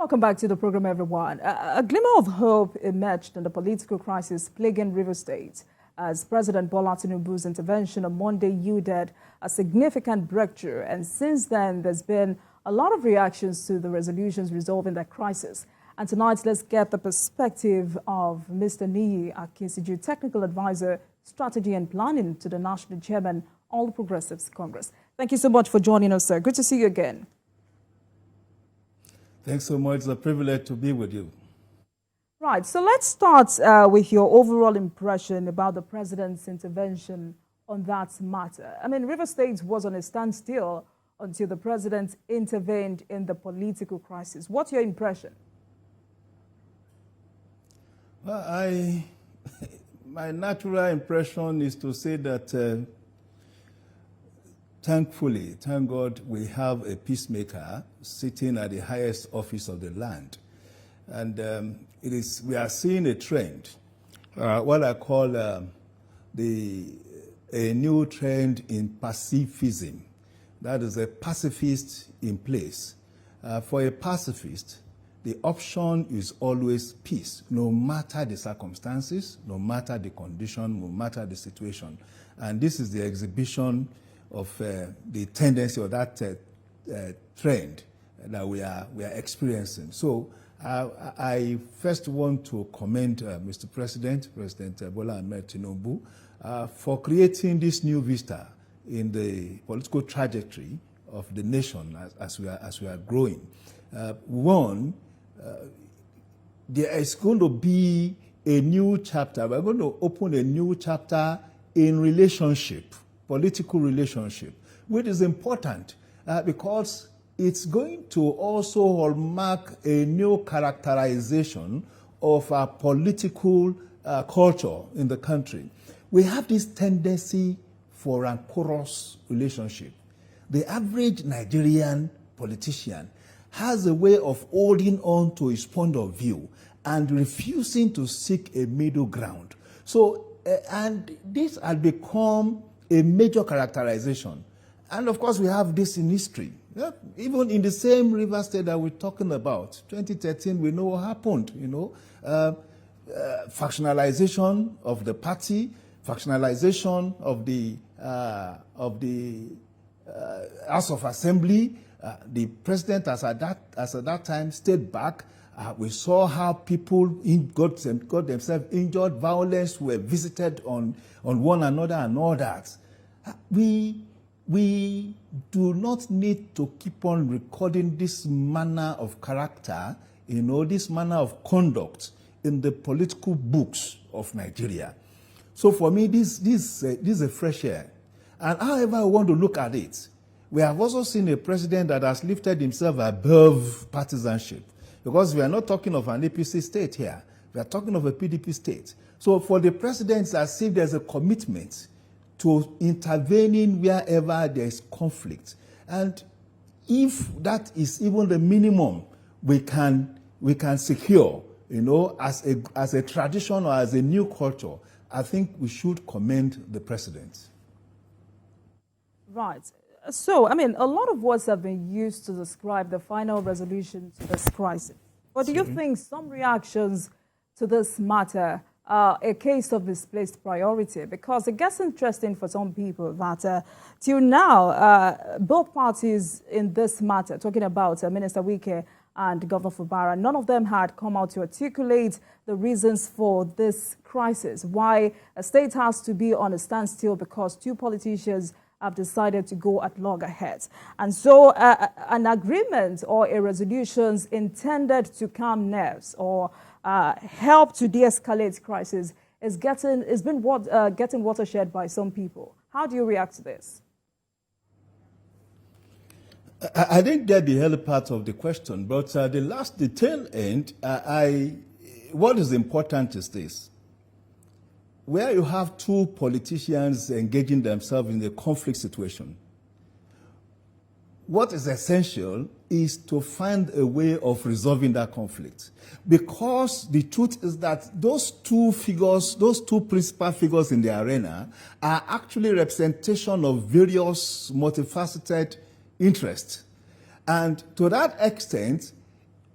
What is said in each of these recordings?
Welcome back to the program, everyone. A glimmer of hope emerged in the political crisis plaguing River State as President Bola Tinubu's intervention on Monday yielded a significant breakthrough. And since then, there's been a lot of reactions to the resolutions resolving that crisis. And tonight, let's get the perspective of Mr. Akinsiju, Technical Advisor, Strategy and Planning to the National Chairman, All Progressives Congress. Thank you so much for joining us, sir. Good to see you again. Thanks so much. It's a privilege to be with you. Right. So let's start with your overall impression about the president's intervention on that matter. I mean, River State was on a standstill until the president intervened in the political crisis. What's your impression? Well, my natural impression is to say that thankfully, thank God, we have a peacemaker sitting at the highest office of the land. And we are seeing a trend, what I call a new trend in pacifism. That is a pacifist in place. For a pacifist, the option is always peace, no matter the circumstances, no matter the condition, no matter the situation. And this is the exhibition of the tendency of that trend that we are experiencing. So I first want to commend Mr. President Bola Tinubu, for creating this new vista in the political trajectory of the nation as we are growing. There is going to be a new chapter. We're going to open a new chapter in relationship, political relationship, which is important because it's going to also hallmark a new characterization of our political culture in the country. We have this tendency for a porous relationship. The average Nigerian politician has a way of holding on to his point of view and refusing to seek a middle ground. So, and this has become a major characterization. And of course, we have this in history. Yeah, even in the same River State that we're talking about, 2013, we know what happened, factionalization of the party, factionalization of the House of Assembly. The president, as at that time, stayed back. We saw how people got themselves injured, violence were visited on one another and all that. We do not need to keep on recording this manner of character, this manner of conduct in the political books of Nigeria. So for me, this is a fresh air. And however I want to look at it, we have also seen a president that has lifted himself above partisanship, because we are not talking of an APC state here. We are talking of a PDP state. So for the president, it's as if there's a commitment to intervening wherever there is conflict. And if that is even the minimum we can secure, as a tradition or as a new culture, I think we should commend the president. Right. So, I mean, a lot of words have been used to describe the final resolution to this crisis. But do you think some reactions to this matter are a case of misplaced priority? Because it gets interesting for some people that till now, both parties in this matter, talking about Minister Wike and Governor Fubara, none of them had come out to articulate the reasons for this crisis, why a state has to be on a standstill because two politicians have decided to go at loggerheads. And so an agreement or a resolution intended to calm nerves or help to de-escalate crisis is getting watershed by some people. How do you react to this? I didn't get the early part of the question, but the tail end, what is important is this. Where you have two politicians engaging themselves in a conflict situation, what is essential is to find a way of resolving that conflict. Because the truth is that those two principal figures in the arena are actually representation of various multifaceted interests. And to that extent,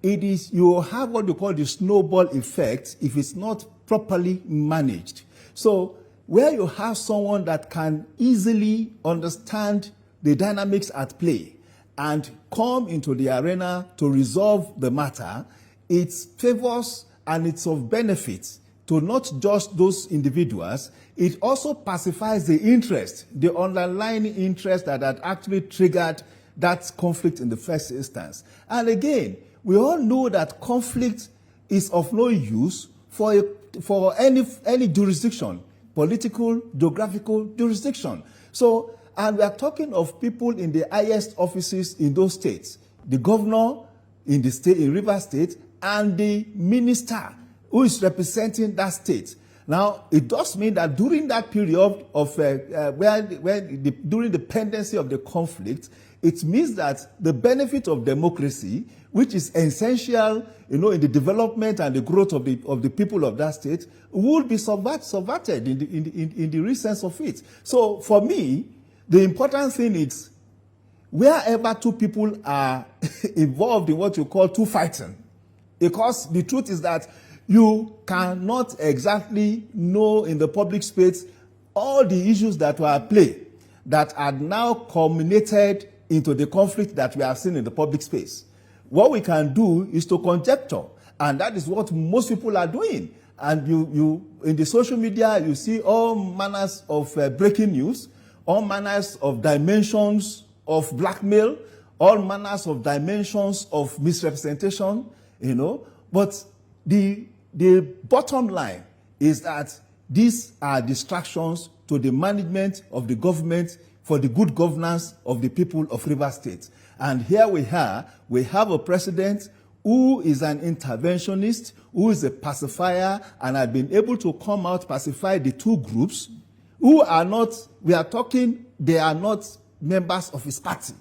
you have what you call the snowball effect if it's not properly managed. So where you have someone that can easily understand the dynamics at play and come into the arena to resolve the matter, it favors and it's of benefit to not just those individuals. It also pacifies the interest, the underlying interest that had actually triggered that conflict in the first instance. And again, we all know that conflict is of no use for any jurisdiction, political, geographical jurisdiction. So, and we are talking of people in the highest offices in those states, the governor in the state, in Rivers State, and the minister who is representing that state. Now, it does mean that during that period of during the pendency of the conflict, it means that the benefit of democracy, which is essential, in the development and the growth of the people of that state, will be subverted in the real sense of it. So, for me, the important thing is wherever two people are involved in what you call two fighting, because the truth is that you cannot exactly know in the public space all the issues that were at play that are now culminated into the conflict that we have seen in the public space. What we can do is to conjecture, and that is what most people are doing. And you in the social media, you see all manners of breaking news, all manners of dimensions of blackmail, all manners of dimensions of misrepresentation, But the bottom line is that these are distractions to the management of the government for the good governance of the people of Rivers State. And here we have a president who is an interventionist, who is a pacifier, and had been able to come out, pacify the two groups who are not, they are not members of his party.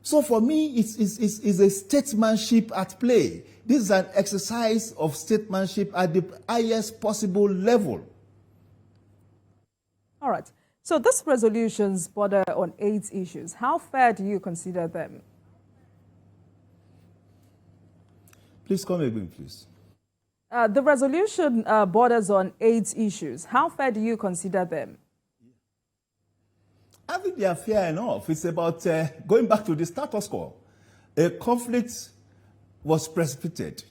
So for me, it's a statesmanship at play. This is an exercise of statesmanship at the highest possible level. All right. So these resolutions border on 8 issues. How fair do you consider them? Please come again, please. The resolution borders on 8 issues. How fair do you consider them? I think they are fair enough. It's about going back to the status quo. A conflict was precipitated,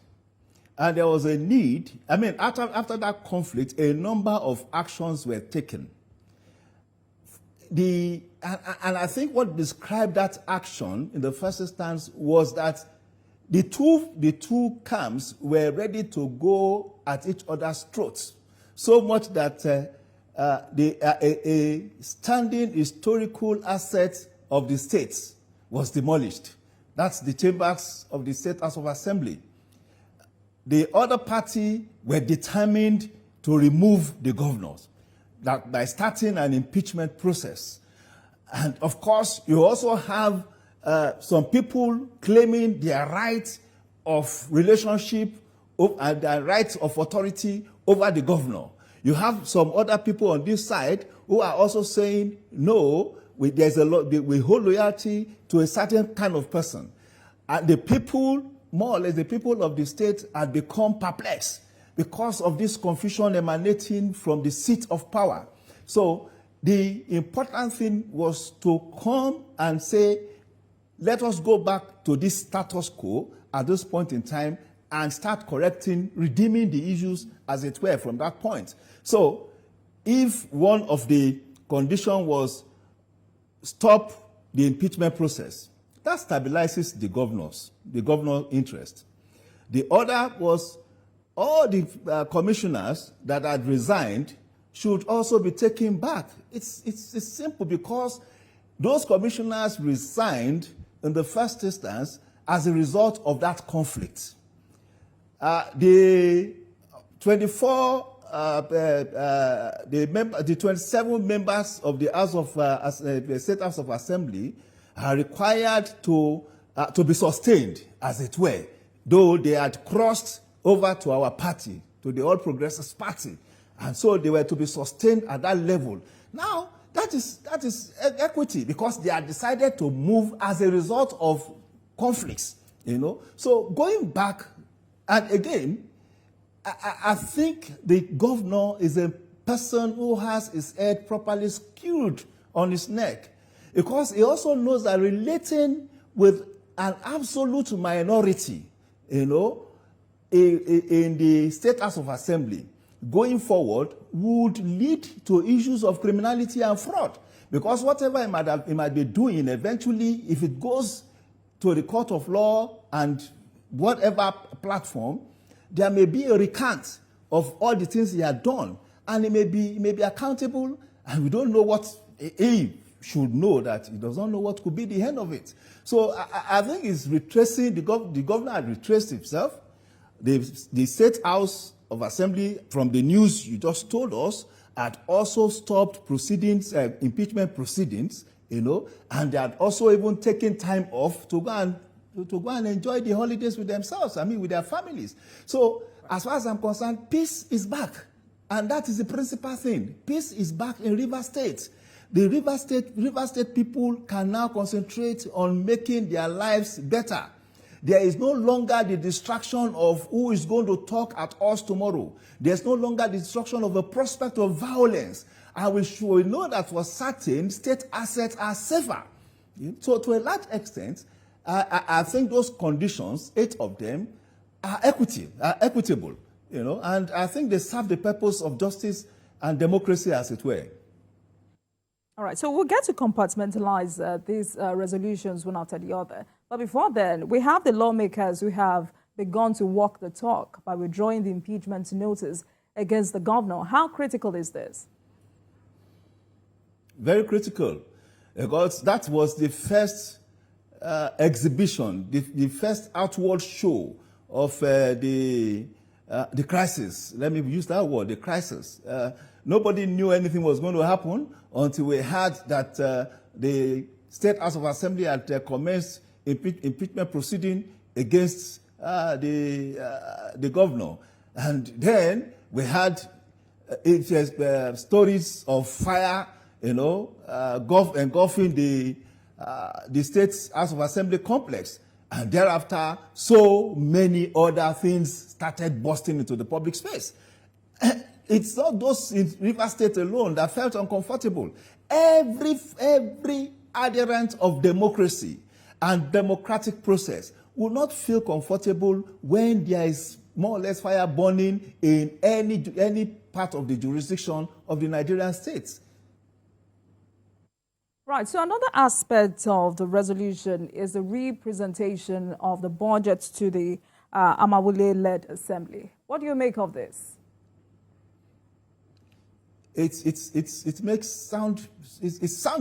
and there was a need. After that conflict, a number of actions were taken. And I think what described that action in the first instance was that the two camps were ready to go at each other's throats, so much that a standing historical asset of the states was demolished. That's the chambers of the State House of Assembly. The other party were determined to remove the governors by starting an impeachment process. And of course, you also have some people claiming their right of relationship and their right of authority over the governor. You have some other people on this side who are also saying, no, we hold loyalty to a certain kind of person. And the people, more or less the people of the state, had become perplexed because of this confusion emanating from the seat of power. So the important thing was to come and say, let us go back to this status quo at this point in time and start correcting, redeeming the issues, as it were, from that point. So if one of the conditions was stop the impeachment process, that stabilizes the governor's interest. The other was all the commissioners that had resigned should also be taken back. It's simple, because those commissioners resigned in the first instance as a result of that conflict. The 27 members of the House of the State House of Assembly are required to be sustained, as it were, though they had crossed over to our party, to the All Progressives Party, and so they were to be sustained at that level. Now, that is equity, because they had decided to move as a result of conflicts you know. So going back, and again, I think the governor is a person who has his head properly skewed on his neck, because he also knows that relating with an absolute minority, you know, in the State House of Assembly going forward would lead to issues of criminality and fraud. Because whatever he might be doing, eventually, if it goes to the court of law and whatever platform, there may be a recount of all the things he had done, and he may be accountable, and we don't know what he should know, that he does not know what could be the end of it. So I think it's retracing, the governor had retraced himself. The State House of Assembly, from the news you just told us, had also stopped proceedings, impeachment proceedings, you know, and they had also even taken time off to go and enjoy the holidays with themselves, with their families. So as far as I'm concerned, peace is back. And that is the principal thing. Peace is back in Rivers State. The Rivers State people can now concentrate on making their lives better. There is no longer the distraction of who is going to talk at us tomorrow. There's no longer the distraction of the prospect of violence. And we know that for certain, state assets are safer. So to a large extent, I think those conditions, 8 of them, are equitable, you know, and I think they serve the purpose of justice and democracy, as it were. All right, so we'll get to compartmentalize these resolutions one after the other. But before then, we have the lawmakers who have begun to walk the talk by withdrawing the impeachment notice against the governor. How critical is this? Very critical, because that was the first exhibition, the first outward show of the crisis. Let me use that word, the crisis. Nobody knew anything was going to happen until we heard that the State House of Assembly had commenced impeachment proceeding against the governor. And then we had stories of fire, you know, engulfing the State House of Assembly complex. And thereafter, so many other things started bursting into the public space. It's not those in Rivers State alone that felt uncomfortable. Every adherent of democracy and democratic process will not feel comfortable when there is more or less fire burning in any part of the jurisdiction of the Nigerian states. Right, so another aspect of the resolution is the representation of the budget to the Amawule-led assembly. What do you make of this? It makes sound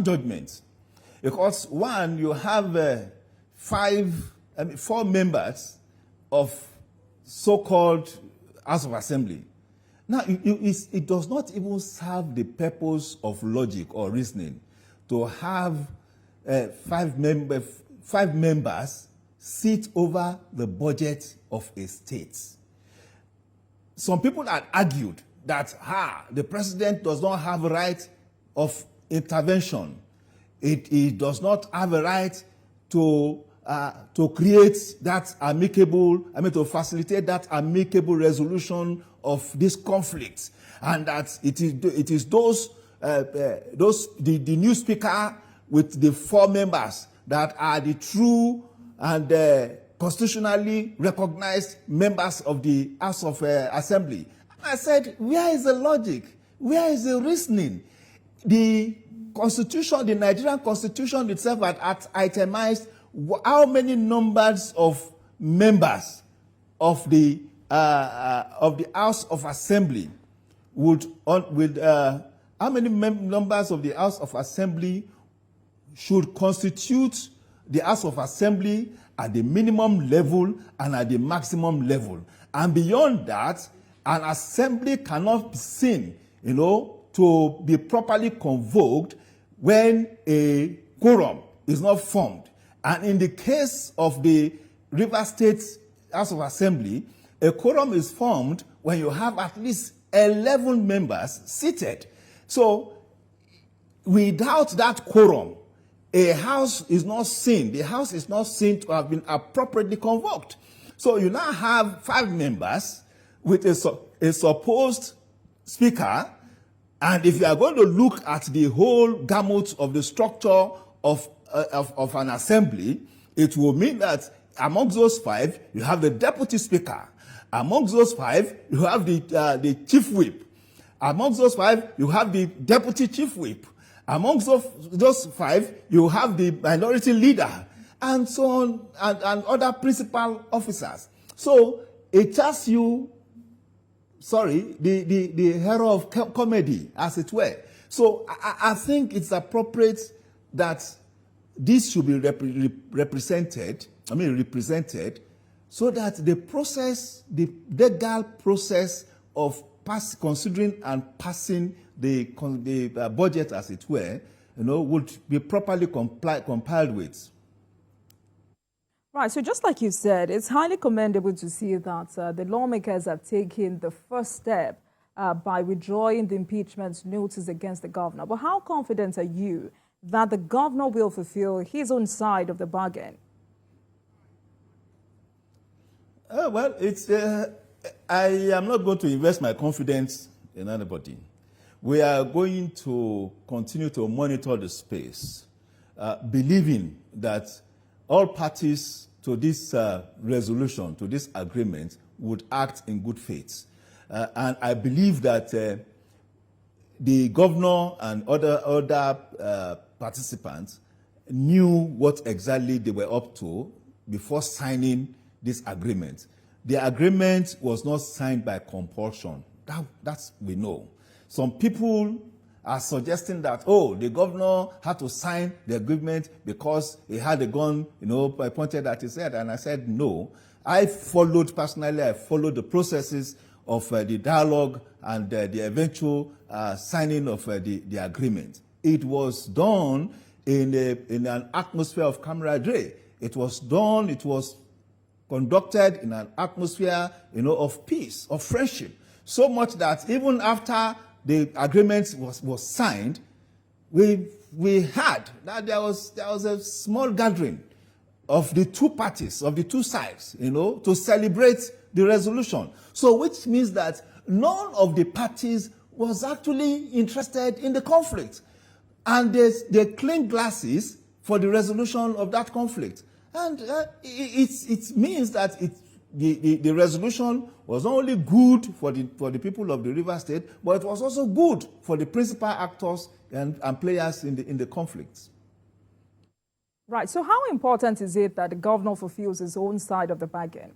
judgment, because one, you have 4 members of so-called House of Assembly. Now, it does not even serve the purpose of logic or reasoning to have 5 members sit over the budget of a state. Some people had argued that the president does not have a right of intervention. It does not have a right to create that amicable, to facilitate that amicable resolution of this conflict, and that it is the new speaker with the 4 members that are the true and constitutionally recognized members of the House of Assembly. I said, where is the logic? Where is the reasoning? The Constitution, the Nigerian Constitution itself had itemized how many numbers of members of the House of Assembly how many members of the House of Assembly should constitute the House of Assembly at the minimum level and at the maximum level. And beyond that, an assembly cannot be seen, to be properly convoked when a quorum is not formed. And in the case of the Rivers State House of Assembly, a quorum is formed when you have at least 11 members seated. So, without that quorum, a house is not seen. The house is not seen to have been appropriately convoked. So you now have 5 members with a supposed speaker, and if you are going to look at the whole gamut of the structure of an assembly, it will mean that amongst those 5, you have the deputy speaker. Amongst those 5, you have the chief whip. Amongst those 5, you have the deputy chief whip. Amongst those 5, you have the minority leader, and so on, and other principal officers. So it tells you, the hero of comedy, as it were. So I think it's appropriate that this should be represented, so that the process, the legal process of considering and passing the budget, as it were, would be properly compiled with. Right, so just like you said, it's highly commendable to see that the lawmakers have taken the first step by withdrawing the impeachment notice against the governor. But how confident are you that the governor will fulfill his own side of the bargain? Well, I am not going to invest my confidence in anybody. We are going to continue to monitor the space, believing that all parties to this resolution, to this agreement, would act in good faith. And I believe that the governor and other participants knew what exactly they were up to before signing this agreement. The agreement was not signed by compulsion. That's we know. Some people are suggesting that, the governor had to sign the agreement because he had a gun, pointed at his head. And I said, no. I followed the processes of the dialogue and the eventual signing of the agreement. It was done in an atmosphere of camaraderie. It was conducted in an atmosphere, of peace, of friendship. So much that even after the agreement was signed, we heard that there was a small gathering of the two parties, of the two sides, to celebrate the resolution. So which means that none of the parties was actually interested in the conflict. And they claimed glasses for the resolution of that conflict. And it means that the resolution was not only good for the people of the River State, but it was also good for the principal actors and players in the conflicts. Right. So how important is it that the governor fulfills his own side of the bargain?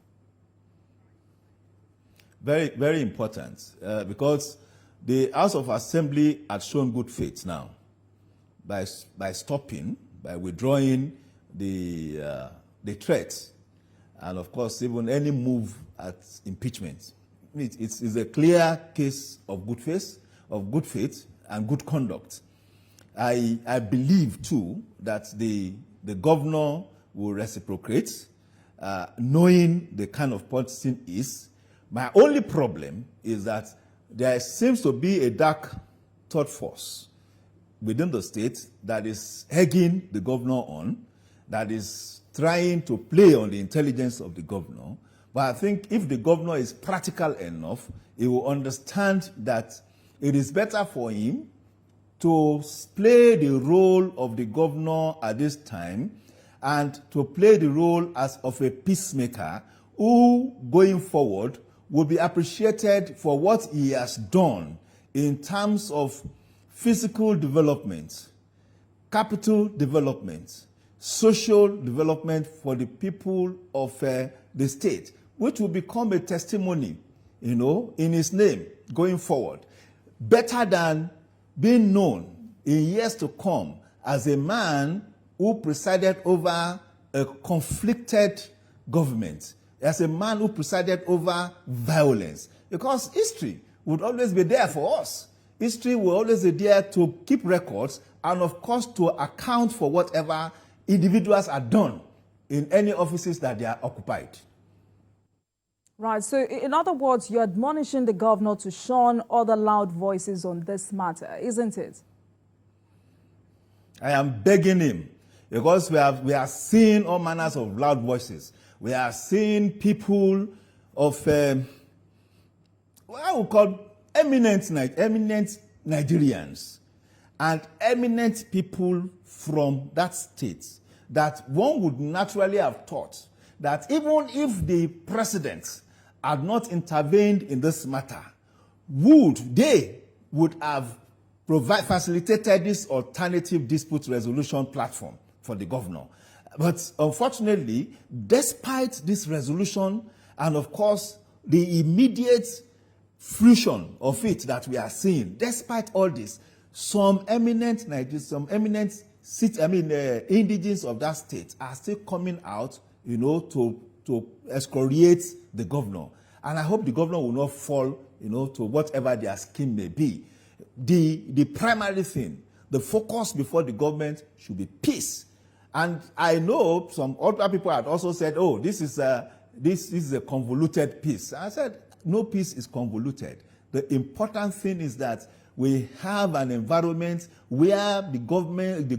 Very, very important, because the House of Assembly had shown good faith now by withdrawing the threats, and of course even any move at impeachment. It's a clear case of good faith and good conduct. I believe too that the governor will reciprocate, knowing the kind of person he is. My only problem is that there seems to be a dark third force within the state that is egging the governor on, that is trying to play on the intelligence of the governor. But I think if the governor is practical enough, he will understand that it is better for him to play the role of the governor at this time and to play the role as of a peacemaker who, going forward, will be appreciated for what he has done in terms of physical development, capital development, social development for the people of the state, which will become a testimony, in his name going forward. Better than being known in years to come as a man who presided over a conflicted government, as a man who presided over violence. Because history would always be there for us. History will always be there to keep records and, of course, to account for whatever individuals are done in any offices that they are occupied. Right. So, in other words, you're admonishing the governor to shun other loud voices on this matter, isn't it? I am begging him, Because we are seeing all manners of loud voices. We are seeing people of, what I would call eminent Nigerians and eminent people from that state that one would naturally have thought that even if the president had not intervened in this matter, they would have facilitated this alternative dispute resolution platform for the governor. But unfortunately, despite this resolution and of course the immediate fruition of it that we are seeing, despite all this, some eminent indigenes of that state are still coming out, to excoriate the governor. And I hope the governor will not fall, to whatever their scheme may be. The primary thing, the focus before the government should be peace. And I know some other people had also said, oh, this is a convoluted peace. I said, no peace is convoluted. The important thing is that we have an environment where the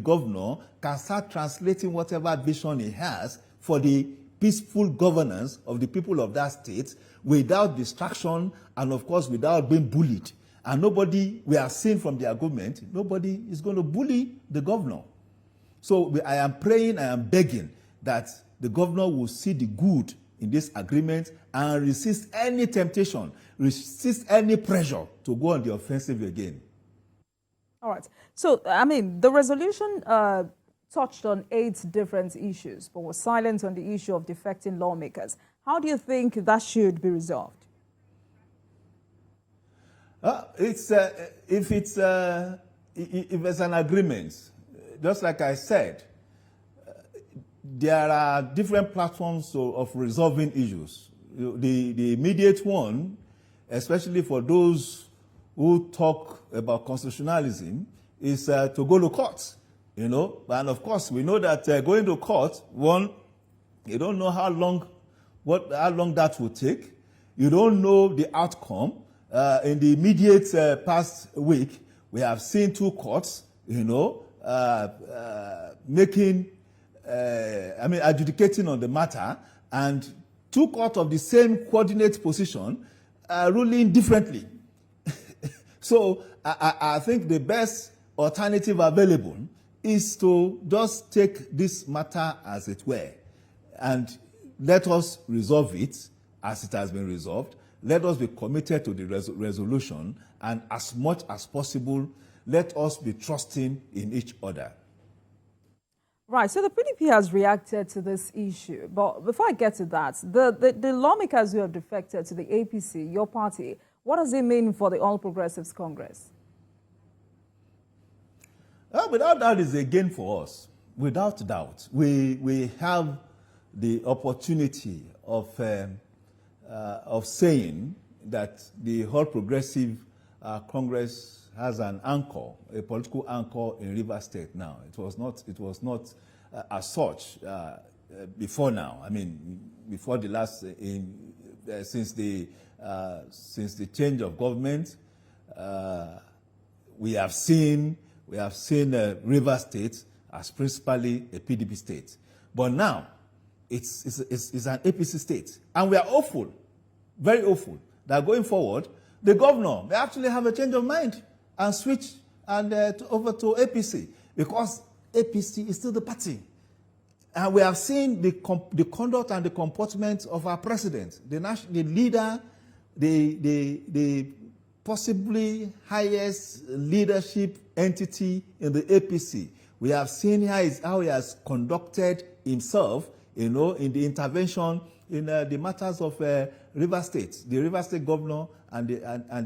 governor can start translating whatever vision he has for the peaceful governance of the people of that state without distraction and, of course, without being bullied. And we are seeing from the argument, nobody is going to bully the governor. So I am praying, I am begging that the governor will see the good in this agreement and resist any temptation, resist any pressure to go on the offensive again. All right. So, the resolution touched on 8 different issues, but was silent on the issue of defecting lawmakers. How do you think that should be resolved? If there's an agreement, just like I said, there are different platforms of resolving issues. The immediate one, especially for those who talk about constitutionalism, is to go to court. And of course, we know that going to court, one, you don't know how long that will take. You don't know the outcome. In the immediate past week, we have seen 2 courts, adjudicating on the matter, and 2 courts of the same coordinate position ruling differently. So I think the best alternative available is to just take this matter as it were and let us resolve it as it has been resolved. Let us be committed to the resolution, and as much as possible, let us be trusting in each other. Right, so the PDP has reacted to this issue. But before I get to that, the lawmakers who have defected to the APC, your party, what does it mean for the All Progressives Congress? Without doubt, it's a gain for us. Without doubt. We have the opportunity of saying that the All Progressive Congress has an anchor, a political anchor in Rivers State now. It was not as such before now. Before the last, since the change of government, we have seen Rivers State as principally a PDP state. But now, it's an APC state. And we are hopeful, very hopeful, that going forward, the governor may actually have a change of mind and switch over to APC, because APC is still the party. And we have seen the conduct and the comportment of our president, the leader, the possibly highest leadership entity in the APC. We have seen how he has conducted himself, in the intervention in the matters of Rivers State, the Rivers State governor and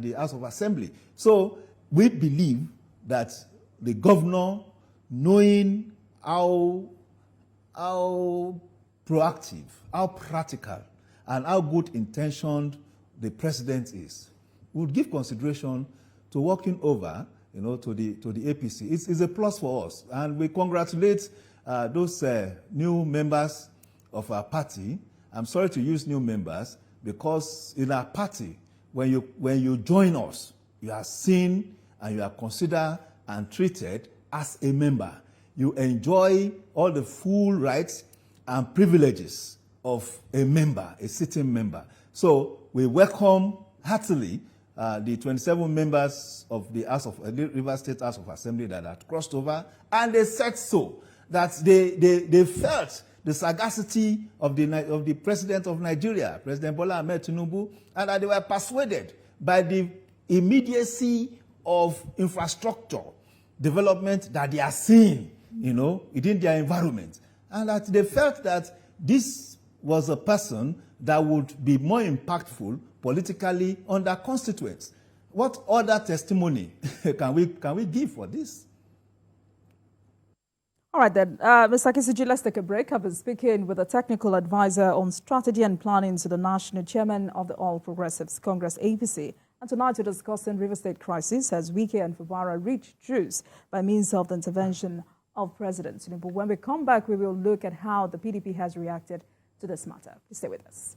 the House of Assembly. So we believe that the governor, knowing how proactive, how practical, and how good intentioned the president is, would give consideration to working over, to the APC. It's a plus for us, and we congratulate those new members of our party. I'm sorry to use new members, because in our party, when you join us, you are seen and you are considered and treated as a member. you enjoy all the full rights and privileges of a member, a sitting member. So we welcome heartily the 27 members of the Rivers State House of Assembly that had crossed over, and they said so, that they felt the sagacity of the President of Nigeria, President Bola Ahmed Tinubu, and that they were persuaded by the immediacy of infrastructure development that they are seeing, within their environment, and that they felt that this was a person that would be more impactful politically on their constituents. What other testimony can we give for this? All right then, Mr. Akinsiju, let's take a break. I've been speaking with a technical advisor on strategy and planning to the national chairman of the All Progressives Congress, APC. And tonight we're discussing River State crisis as Wike and Fubara reach truce by means of the intervention of President Tinubu. When we come back, we will look at how the PDP has reacted to this matter. Please stay with us.